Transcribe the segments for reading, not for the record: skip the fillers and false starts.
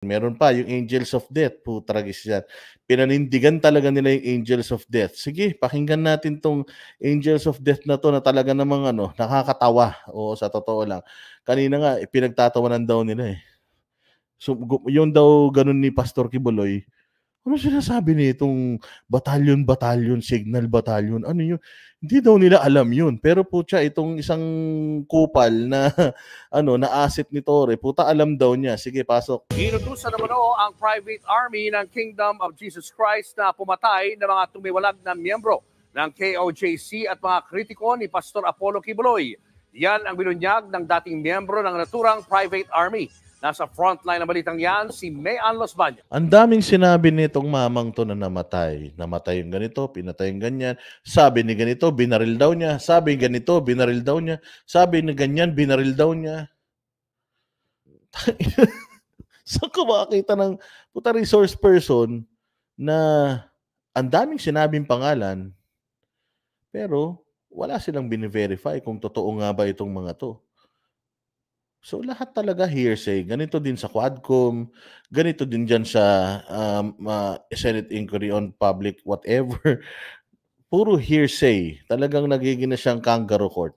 Meron pa yung Angels of Death, tragis yan. Pinanindigan talaga nila yung Angels of Death. Sige, pakinggan natin tong Angels of Death na to na talaga namang nakakatawa. O sa totoo lang. Kanina nga, pinagtatawanan daw nila eh. So, yung daw ganun ni Pastor Kibuloy, ano sinasabi nitong batalyon, signal batalyon? Ano yun? Hindi daw nila alam yun. Pero putya, itong isang kupal na na asset ni Torre, puta alam daw niya. Sige, pasok. Inutusan naman ang private army ng Kingdom of Jesus Christ na pumatay ng mga tumiwalag na miyembro ng KOJC at mga kritiko ni Pastor Apollo Kibuloy. Yan ang binunyag ng dating miyembro ng naturang private army. Nasa frontline ng balitang yan, si Mayan Losbanya. Ang daming sinabi nitong mamang to na namatay. Namatay yung ganito, pinatay yung ganyan. Sabi ni ganito, binaril daw niya. Sabi ganito, binaril daw niya. Sabi ni ganyan, binaril daw niya. Saan ko makakita ng resource person na ang daming sinabing pangalan, pero wala silang bine-verify kung totoo nga ba itong mga to. So lahat talaga hearsay. Ganito din sa Quadcom, ganito din dyan sa Senate Inquiry on Public whatever. Puro hearsay. Talagang nagiging na siyang kangaroo court.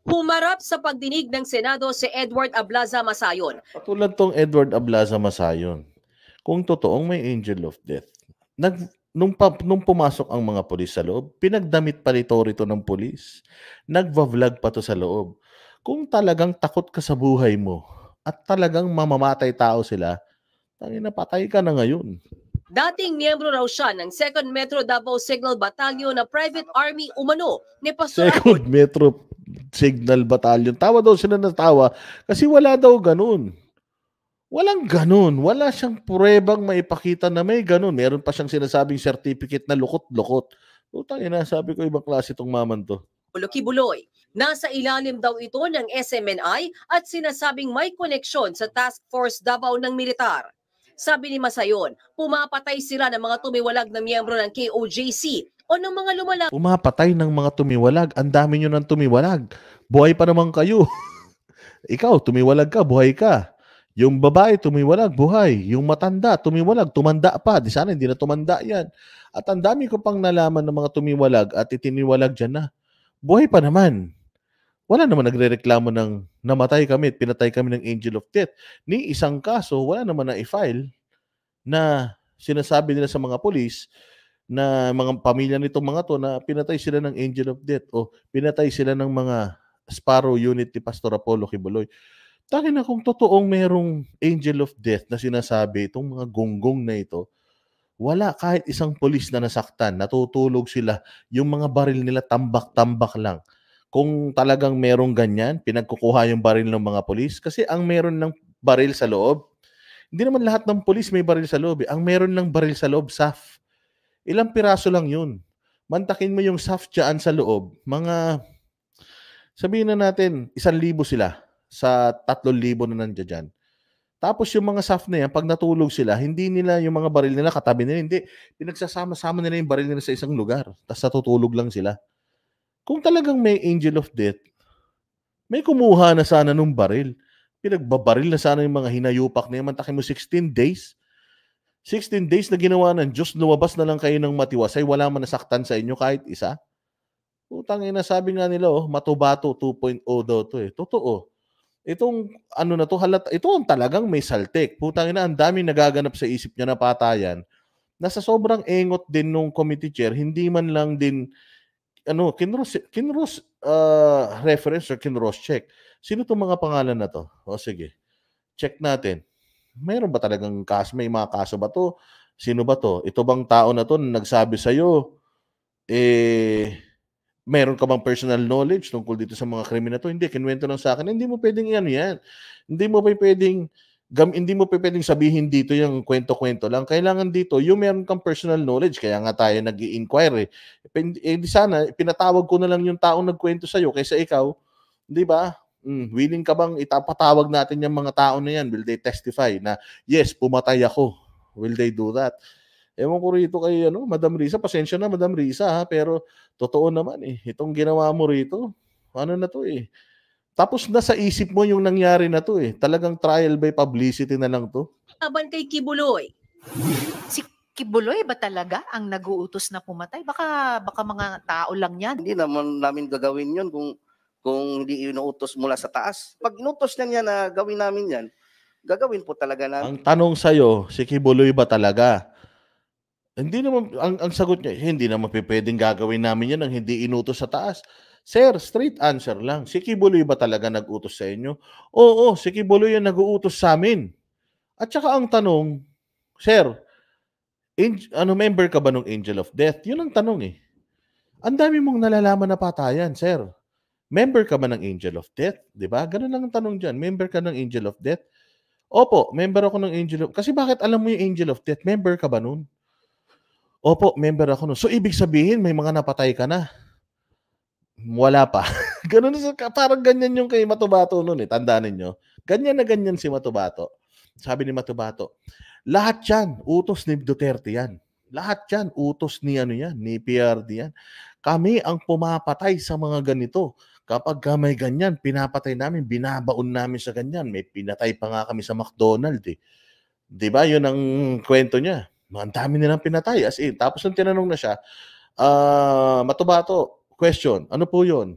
Humarap sa pagdinig ng Senado si Edward Ablaza Masayon. Katulad tong Edward Ablaza Masayon, kung totoong may angel of death, nung pumasok ang mga pulis sa loob, pinagdamit pa rito ng pulis. Nagva-vlog pa to sa loob. Kung talagang takot ka sa buhay mo at talagang mamamatay tao sila, tangina patay ka na ngayon. Dating miyembro raw siya ng 2nd Metro Davao Signal Battalion na private army umano ni Pastor 2nd Metro Signal Battalion. Tawa daw sila na tawa kasi wala daw ganun. Walang ganun. Wala siyang pruebang maipakita na may ganun. Meron pa siyang sinasabing certificate na lukot-lukot. Utang ina, sabi ko ibang klase itong maman to. Kibuloy. Nasa ilalim daw ito ng SMNI at sinasabing may koneksyon sa Task Force Davao ng militar. Sabi ni Masayon, pumapatay sila ng mga tumiwalag na miyembro ng KOJC o ng mga lumalang. Pumapatay ng mga tumiwalag. Ang dami nyo ng tumiwalag. Buhay pa naman kayo. Ikaw, tumiwalag ka, buhay ka. Yung babae, tumiwalag, buhay. Yung matanda, tumiwalag, tumanda pa. Di sana hindi na tumanda yan. At ang dami ko pang nalaman ng mga tumiwalag at itiniwalag dyan na buhay pa naman. Wala naman nagre-reklamo ng namatay kami at pinatay kami ng angel of death. Ni isang kaso, wala naman na i-file na sinasabi nila sa mga polis na mga pamilya nitong mga to na pinatay sila ng angel of death o pinatay sila ng mga Sparrow unit ni Pastor Apollo Kibuloy. Tangin na kung totoong merong angel of death na sinasabi itong mga gonggong na ito, wala kahit isang polis na nasaktan, natutulog sila, yung mga baril nila tambak-tambak lang. Kung talagang merong ganyan, pinagkukuha yung baril ng mga polis, kasi ang meron ng baril sa loob, hindi naman lahat ng polis may baril sa loob. Ang meron ng baril sa loob, SAF. Ilang piraso lang yun. Mantakin mo yung SAF dyan sa loob, sabihin na natin, 1,000 sila sa 3,000 na nandiyan dyan. Tapos yung mga SAF na yan, pag natulog sila, hindi nila yung mga baril nila, katabi nila, hindi. Pinagsasama-sama nila yung baril nila sa isang lugar. Tapos natutulog lang sila. Kung talagang may angel of death, may kumuha na sana nung baril. Pinagbabaril na sana yung mga hinayupak na yan. Mantakin mo 16 days. 16 days na ginawa ng Diyos, lumabas na lang kayo ng matiwasay, wala man nasaktan sa inyo kahit isa. Putang ina, sabi nga nila, Matubato 2.0 daw to eh. Totoo. Itong na to, ito ang talagang may saltik. Putang ina, ang daming nagaganap sa isip niya na patayan. Nasa sobrang engot din nung committee chair, hindi man lang din kinross reference or kinross check. Sino itong mga pangalan na to? O sige, check natin. Mayroon ba talagang kaso? May mga kaso ba to? Sino ba to? Ito bang tao na to na nagsabi sa'yo, meron ka bang personal knowledge tungkol dito sa mga krimen na to? Hindi, kinuwento lang sa akin. Hindi mo pwedeng yan. Hindi mo pwedeng sabihin dito yung kwento-kwento lang. Kailangan dito, yung meron kang personal knowledge. Kaya nga tayo nag-i-inquire. Di sana, pinatawag ko na lang yung taong nagkwento sa'yo kaysa ikaw. Di ba? Willing ka bang itapatawag natin yung mga tao na yan? Will they testify na, yes, pumatay ako? Will they do that? Ewan ko rito kay Madam Risa. Pasensya na, Madam Risa, ha? Pero totoo naman eh. Itong ginawa mo rito, ano na to eh. Tapos nasa isip mo yung nangyari na to eh. Talagang trial by publicity na lang to. Laban kay Kibuloy. Si Kibuloy ba talaga ang nag-uutos na pumatay? Baka mga tao lang yan. Hindi naman namin gagawin yun kung hindi inuutos mula sa taas. Pag inutos niya na gawin namin yan, gagawin po talaga namin. Ang tanong sa'yo, si Kibuloy ba talaga? Hindi naman, ang sagot niya, hindi naman pwedeng gagawin namin yan ang hindi inutos sa taas. Sir, straight answer lang. Si Kibuloy ba talaga nag-utos sa inyo? Oo, si Kibuloy ang nag-uutos sa amin. At saka ang tanong, Sir, member ka ba ng Angel of Death? Yun ang tanong eh. Ang dami mong nalalaman na patayan, Sir. Member ka ba ng Angel of Death? Diba? Ganun lang ang tanong dyan. Member ka ng Angel of Death? Opo, member ako ng Angel of Death. Kasi bakit alam mo yung Angel of Death? Member ka ba nun? Opo, member ako nun. So, ibig sabihin, may mga napatay ka na. Wala pa. Ganun, parang ganyan yung kay Matubato nun eh. Tandaan ninyo. Ganyan na ganyan si Matubato. Sabi ni Matubato, lahat yan, utos ni Duterte yan. Lahat yan, utos ni ni PRD yan. Kami ang pumapatay sa mga ganito. Kapag may ganyan, pinapatay namin, binabaon namin sa ganyan. May pinatay pa nga kami sa McDonald's eh. Diba? Yun ang kwento niya. Ang dami nilang pinatay. As in. Tapos nung tinanong na siya, Matubato, question, ano po yun?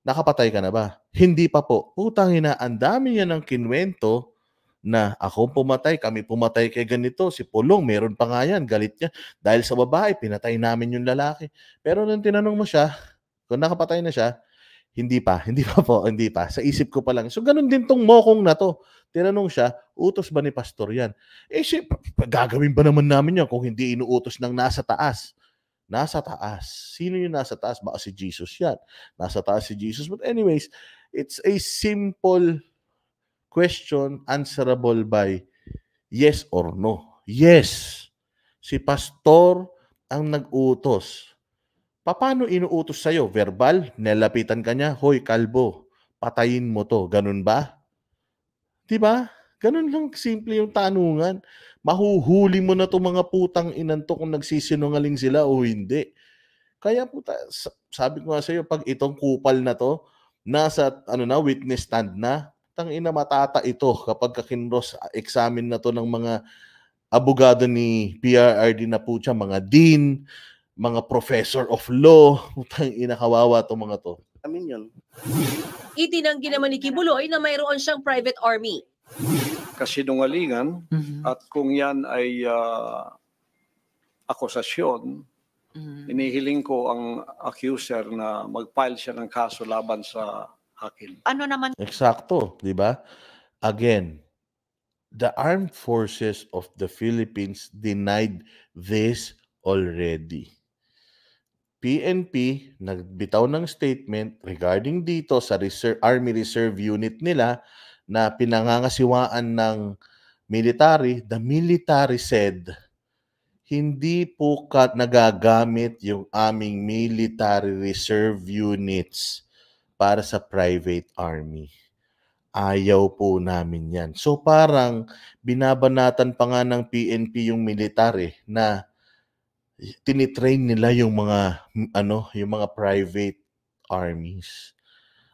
Nakapatay ka na ba? Hindi pa po. Putang ina, ang dami niya ng kinwento na ako pumatay, kami pumatay kay ganito, si Pulong, meron pa nga yan, galit niya. Dahil sa babae, pinatay namin yung lalaki. Pero nung tinanong mo siya, kung nakapatay na siya, hindi pa po, hindi pa. Sa isip ko pa lang. So, ganun din tong mokong na to. Tinanong siya, utos ba ni pastor yan? Eh, gagawin ba naman namin yan kung hindi inuutos ng nasa taas? Nasa taas. Sino yung nasa taas? Baka si Jesus yan. Nasa taas si Jesus. But anyways, it's a simple question answerable by yes or no. Yes. Si pastor ang nag-utos. Paano inuutos sa'yo? Verbal? Nalapitan ka niya, hoy, kalbo, patayin mo to. Ganun ba? Diba? Ganun lang simple yung tanungan. Mahuhuli mo na to mga putang inan to kung nagsisinungaling sila o hindi. Kaya puta, sabi ko nga sa'yo, pag itong kupal na to, nasa witness stand na, tangina matata ito kapag kakinros examine na to ng mga abogado ni PRRD na po siya, mga dean, mga professor of law, tangina kawawa to mga to. Amin yun. Itinanggi naman ni Kibuloy na mayroon siyang private army. Kasinungalingan at kung yan ay akusasyon, inihiling ko ang accuser na mag-file siya ng kaso laban sa akin. Ano naman? Eksakto, di ba? Again, the armed forces of the Philippines denied this already. PNP nagbitaw ng statement regarding dito sa Army Reserve Unit nila na pinangangasiwaan ng military. The military said, hindi po nagagamit yung aming military reserve units para sa private army. Ayaw po namin yan. So parang binabanatan pa nga ng PNP yung military na tinitrain nila yung mga private armies.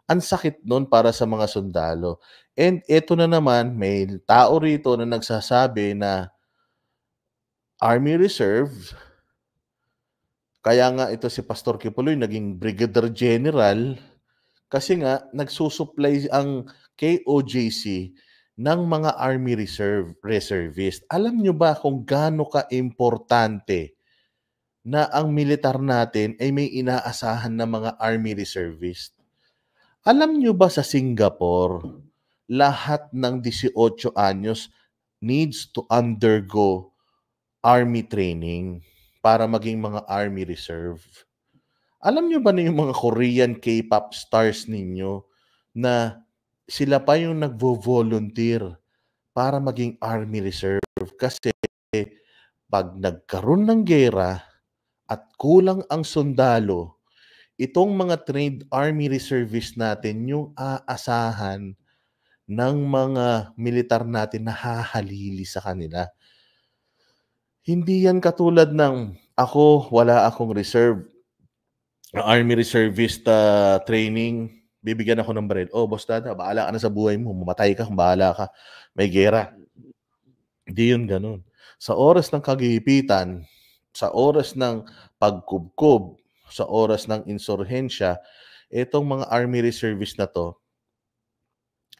Ang sakit nun para sa mga sundalo. And ito na naman, may tao rito na nagsasabi na Army Reserve, kaya nga ito si Pastor Kibuloy naging Brigadier General kasi nga nagsusupply ang KOJC ng mga Army Reservist. Alam nyo ba kung gaano ka-importante na ang militar natin ay may inaasahan na mga Army Reservist? Alam nyo ba sa Singapore, lahat ng 18 anyos needs to undergo Army training para maging mga Army Reserve? Alam nyo ba na yung mga Korean K-pop stars ninyo na sila pa yung nagvo-volunteer para maging Army Reserve? Kasi pag nagkaroon ng gera at kulang ang sundalo, itong mga trained Army Reservists natin yung aasahan ng mga militar natin na hahalili sa kanila. Hindi yan katulad ng wala akong Army Reservist training, bibigyan ako ng baril. Oh, Boss Dada, bahala ka na sa buhay mo. Mamatay ka, bahala ka. May gera. Hindi yun ganun. Sa oras ng kagipitan, sa oras ng pagkubkob, sa oras ng insurhensya, itong mga Army Reservists na to,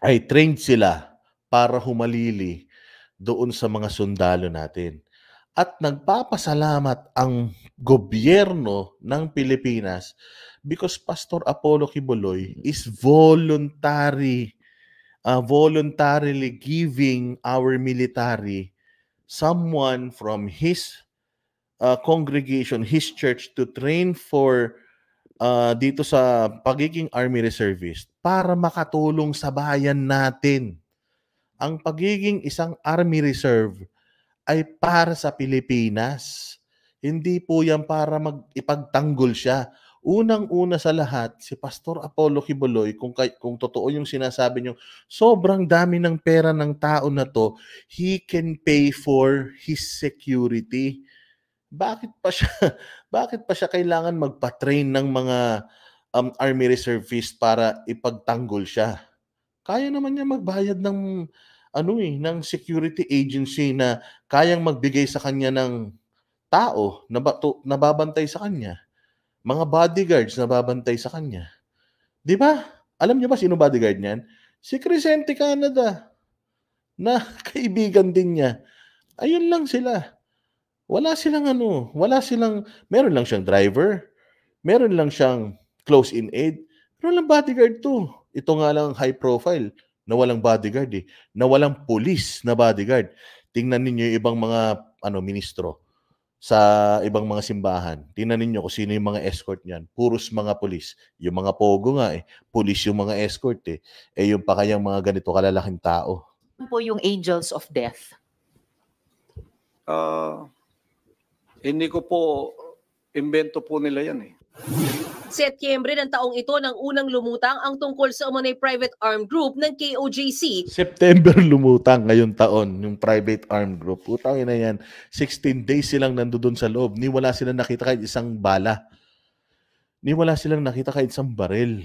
ay trained sila para humalili doon sa mga sundalo natin. At nagpapasalamat ang gobyerno ng Pilipinas because Pastor Apollo Kibuloy is voluntarily giving our military someone from his congregation, his church, to train for dito sa pagiging Army Reservist para makatulong sa bayan natin. Ang pagiging isang Army Reserve ay para sa Pilipinas. Hindi po yan para ipagtanggol siya. Unang-una sa lahat, si Pastor Apollo Kibuloy, kung totoo yung sinasabi niyo, sobrang dami ng pera ng tao na to, he can pay for his security. Bakit pa siya kailangan magpa-train ng mga Army Reservists para ipagtanggol siya? Kaya naman niya magbayad ng ng security agency na kayang magbigay sa kanya ng tao na babantay sa kanya. Mga bodyguards na babantay sa kanya. 'Di ba? Alam niyo ba sino bodyguard niyan? Si Crescente Canada na kaibigan din niya. Ayun lang sila. Wala silang meron lang siyang driver, meron lang siyang close-in aid, meron lang bodyguard to. Ito nga lang high profile na walang bodyguard na walang police na bodyguard. Tingnan ninyo yung ibang mga ministro sa ibang mga simbahan. Tingnan ninyo kung sino yung mga escort niyan. Puros mga police. Yung mga pogo nga police yung mga escort yung pa kayang mga ganito kalalaking tao. Ano po yung Angels of Death? Hindi ko po, imbento po nila yan Setyembre ng taong ito nang unang lumutang ang tungkol sa umunay private armed group ng KOJC. September lumutang ngayong taon yung private armed group. Putang ina yan. 16 days silang nandoon sa loob. Ni wala silang nakita kahit isang bala. Ni wala silang nakita kahit isang baril.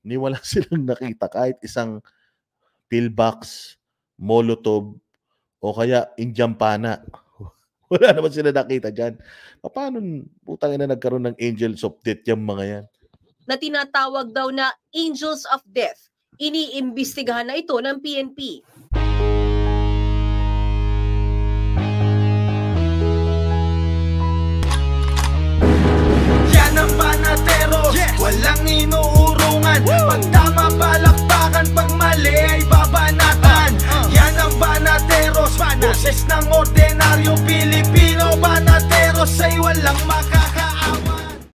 Ni wala silang nakita kahit isang pillbox, molotov, o kaya Indiampana. Wala naman sila nakita dyan. Paano putang ina nagkaroon ng Angels of Death yung mga yan? Na tinatawag daw na Angels of Death. Iniimbestigahan na ito ng PNP. Yan ang banateros, walang inuurungan. Pag tama palakpakan, pag mali ay babanatan. Yan ang banateros, boses ng ordinaryong Pilipino. Banateros ay walang